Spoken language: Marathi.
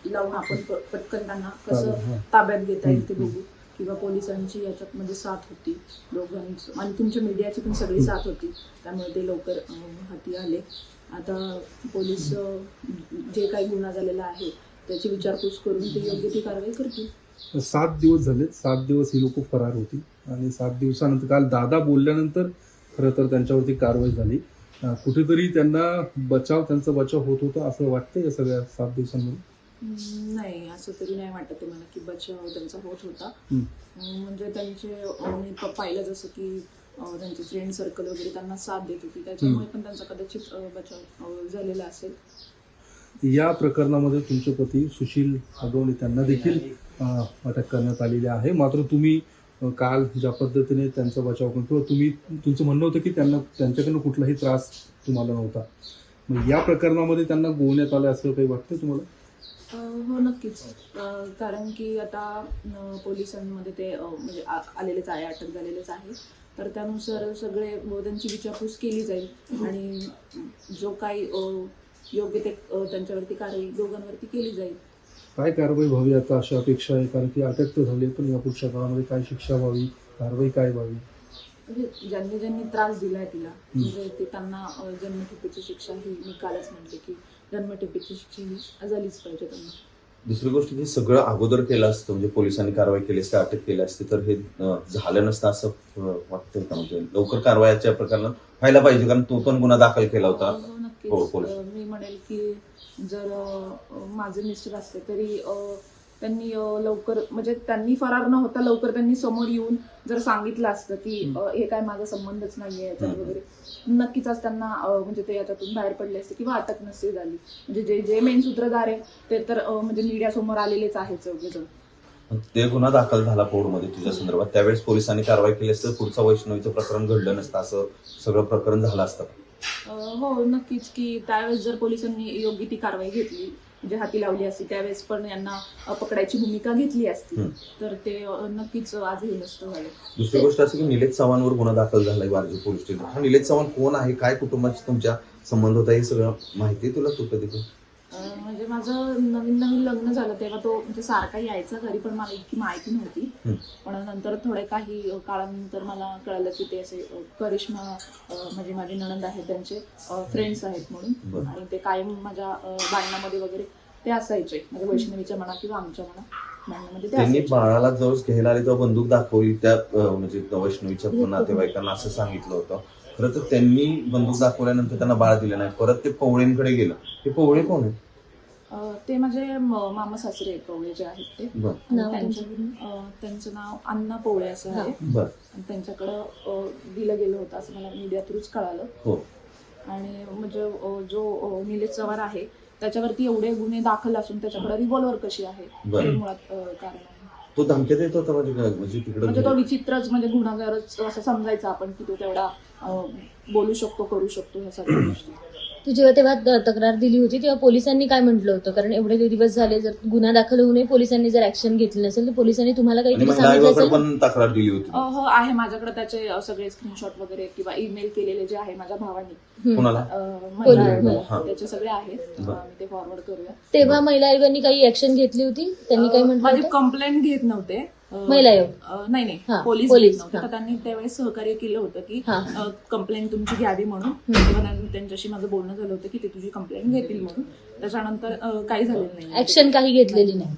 लावून आपण पटकन त्यांना कसं ताब्यात घेता येईल ते बघू, किंवा पोलिसांची याच्यामध्ये साथ होती दोघांची आणि तुमच्या मीडियाची पण सगळी साथ होती, त्यामुळे ते लवकर हाती आले. आता पोलीस जे काही गुन्हा झालेला आहे त्याची विचारपूस करून ते योग्य ती कारवाई करतील. 7 दिवस झाले, 7 दिवस ही लोक फरार होती आणि 7 दिवसानंतर काल दादा बोलल्यानंतर खरं तर त्यांच्यावरती कारवाई झाली. कुठेतरी त्यांचा बचाव होत होता असं वाटतं या सगळ्या 7 दिवसांमध्ये? नाही, असं तरी नाही वाटत आहे मला की बचाव त्यांचा होत होता. म्हणजे त्यांचे मी पाहिलं जसं की त्यांचे फ्रेंड सर्कल वगैरे त्यांना साथ देत होती, त्याच्यामुळे पण त्यांचा कदाचित बचाव झालेला असेल. या प्रकरणामध्ये तुमचे पती सुशील अगवणे त्यांना देखील अटक करण्यात आलेली आहे. मात्र तुम्ही काल ज्या पद्धतीने त्यांचा बचाव करतो, तुमचं म्हणणं होतं की त्यांच्याकडनं कुठलाही त्रास तुम्हाला नव्हता. मग या प्रकरणामध्ये त्यांना गोवण्यात आलं असं काही वाटतं तुम्हाला? हो, नक्कीच. कारण की आता पोलिसांमध्ये ते म्हणजे आलेलेच आहे, अटक झालेलेच आहे, तर त्यानुसार सगळे त्यांची विचारपूस केली जाईल आणि जो काही योग्य ते त्यांच्यावरती कारवाई दोघांवरती केली जाईल. काय कारवाई व्हावी आता अशी अपेक्षा आहे? कारण की अटक तर झाली, पण या पुढच्या काळामध्ये काय शिक्षा व्हावी, कारवाई काय व्हावी? म्हणजे ज्यांनी त्रास दिलाय तिला, म्हणजे ते त्यांना जन्मठेपेची शिक्षा ही मी कालच म्हटले की जन्मठेपेची शिक्षा ही झालीच पाहिजे त्यांना. दुसरी गोष्ट हे सगळं अगोदर केलं असतं, म्हणजे पोलिसांनी कारवाई केली असते, अटक केली असते, तर हे झालं नसतं असं वाटतंय का? म्हणजे लवकर कारवाईच्या प्रकरणात व्हायला पाहिजे, कारण तो पण गुन्हा दाखल केला होता. हो, नक्कीच. मी म्हणेल की जर माझे मिस्टर असते तरी त्यांनी लवकर, म्हणजे त्यांनी फरार न होता लवकर त्यांनी समोर येऊन जर सांगितलं असतं की हे काय माझा संबंधच नाहीये याच्यात वगैरे, नक्कीच आज त्यांना म्हणजे ते याच्यातून बाहेर पडले असते किंवा अटक नसते झाली. म्हणजे जे मेन सूत्रधार आहे ते तर म्हणजे मीडिया समोर आलेलेच आहेत चौघेजण. ते गुन्हा दाखल झाला कोर्टमध्ये तुझ्या संदर्भात, त्यावेळेस पोलिसांनी कारवाई केली असतं, पुढचं वैष्णवीचं प्रकरण घडलं नसतं, असं सगळं प्रकरण झालं असतं. हो, नक्कीच. की त्यावेळेस जर पोलिसांनी योग्य ती कारवाई घेतली, म्हणजे हाती लावली असती, त्यावेळेस पण यांना पकडायची भूमिका घेतली असती, तर ते नक्कीच आजही नसतं झालं. दुसरी गोष्ट असं की निलेश चव्हाणवर गुन्हा दाखल झालाय वारजे पोलीस स्टेशन. हा निलेश चव्हाण कोण आहे, काय कुटुंबाची तुमच्या संबंध होता, हे सगळं माहिती तुला? तू कधी म्हणजे माझं नवीन लग्न झालं तेव्हा तो म्हणजे सारखा यायचा घरी, पण मला इतकी माहिती नव्हती. पण नंतर थोडे काही काळानंतर मला कळालं की ते असे करिश्मा म्हणजे माझी नणंद आहे, त्यांचे फ्रेंड्स आहेत म्हणून, आणि ते कायम माझ्या भांडणामध्ये वगैरे ते असायचे, म्हणजे वैष्णवीच्या म्हणा किंवा आमच्या म्हणा भांडणामध्ये ते त्यांनी असायचे. बाळाला जवळ घ्यायला आले तेव्हा बंदूक दाखवली त्या म्हणजे वैष्णवीच्या नातेवाईकांना असं सांगितलं होतं. खरं तर त्यांनी बंदूक दाखवल्यानंतर त्यांना बाळ दिलं नाही, परत ते पवळेंकडे गेलं. ते पवळे कोण आहे? ते माझे मामा सासरे पवळे जे आहेत ते, त्यांचं नाव अण्णा पवळे असं आहे. त्यांच्याकडं दिलं गेलं होतं असं मला मीडिया थ्रूच कळालं. आणि म्हणजे जो निलेश चव्हाण आहे त्याच्यावरती एवढे गुन्हे दाखल असून त्याच्याकडे रिव्हॉल्वर कशी आहे हे मुळात कारण आहे. तो धमक्या देत होता म्हणजे तिकडे, म्हणजे तो विचित्रच, म्हणजे गुन्हागारच असं समजायचं आपण की तो तेवढा बोलू शकतो, करू शकतो ह्या सगळ्या गोष्टी. तू जेव्हा तेव्हा तक्रार दिली होती तेव्हा पोलिसांनी काय म्हटलं होतं? कारण एवढे दिवस झाले, जर गुन्हा दाखल होऊ नये पोलिसांनी जर ऍक्शन घेतली नसेल तर पोलिसांनी तुम्हाला काहीतरी सांगितलं असेल? पण तक्रार दिली होती. हो, आहे माझ्याकडे त्याचे सगळे स्क्रीनशॉट वगैरे किंवा ईमेल केलेले जे आहे माझ्या भावाने, त्याचे सगळे आहेत, मी ते फॉरवर्ड करूया. तेव्हा महिला आयोगाने काही ऍक्शन घेतली होती? त्यांनी काय म्हटलं? माझी कंप्लेंट घेत नव्हते महिला आयोग? नाही, पोलीस घेत नव्हते. तर त्यांनी त्यावेळेस सहकार्य केलं होतं की कंप्लेंट तुमची घ्यावी म्हणून, तेव्हा त्यांच्याशी माझं बोलणं झालं होतं की ते तुझी कंप्लेंट घेतील म्हणून. त्याच्यानंतर काही झालेलं नाही, ऍक्शन काही घेतलेली नाही.